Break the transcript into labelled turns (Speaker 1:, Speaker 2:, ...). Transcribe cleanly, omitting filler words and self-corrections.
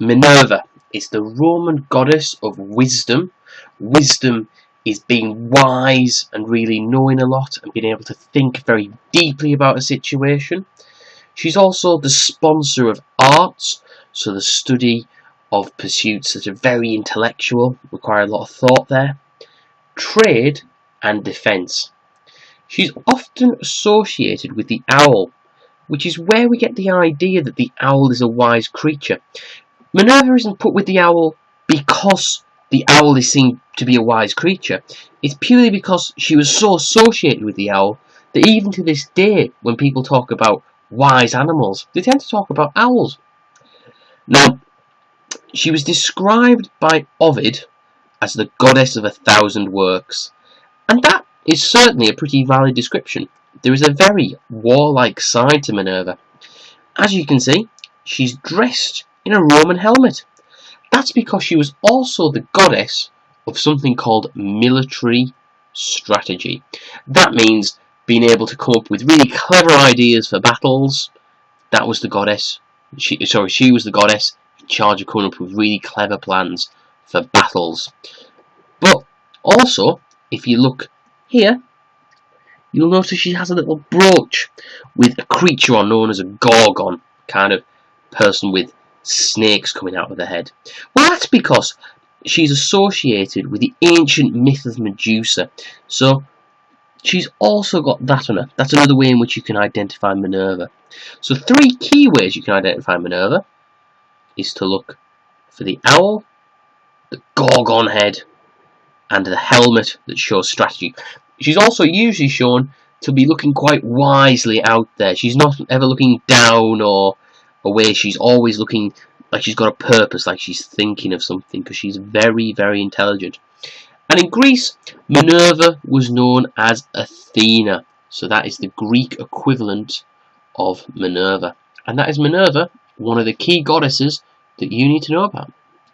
Speaker 1: Minerva is the Roman goddess of wisdom. Wisdom is being wise and really knowing a lot and being able to think very deeply about a situation. She's also the sponsor of arts, so the study of pursuits that are very intellectual, require a lot of thought there. Trade and defence. She's often associated with the owl, which is where we get the idea that the owl is a wise creature. Minerva isn't put with the owl because the owl is seen to be a wise creature. It's purely because she was so associated with the owl that even to this day, when people talk about wise animals, they tend to talk about owls. Now, she was described by Ovid as the goddess of 1,000 works, and that is certainly a pretty valid description. There is a very warlike side to Minerva. As you can see, she's dressed in a Roman helmet. That's because she was also the goddess of something called military strategy. That means being able to come up with really clever ideas for battles. That was the goddess. She was the goddess in charge of coming up with really clever plans for battles. But also, if you look here, you'll notice she has a little brooch with a creature on known as a gorgon, kind of person with snakes coming out of the head. Well, that's because she's associated with the ancient myth of Medusa. So she's also got that on her. That's another way in which you can identify Minerva. So 3 key ways you can identify Minerva is to look for the owl, the gorgon head, and the helmet that shows strategy. She's also usually shown to be looking quite wisely out there. She's not ever looking down or away. She's always looking like she's got a purpose, like she's thinking of something, because she's very, very intelligent. And in Greece, Minerva was known as Athena. So that is the Greek equivalent of Minerva. And that is Minerva, one of the key goddesses that you need to know about.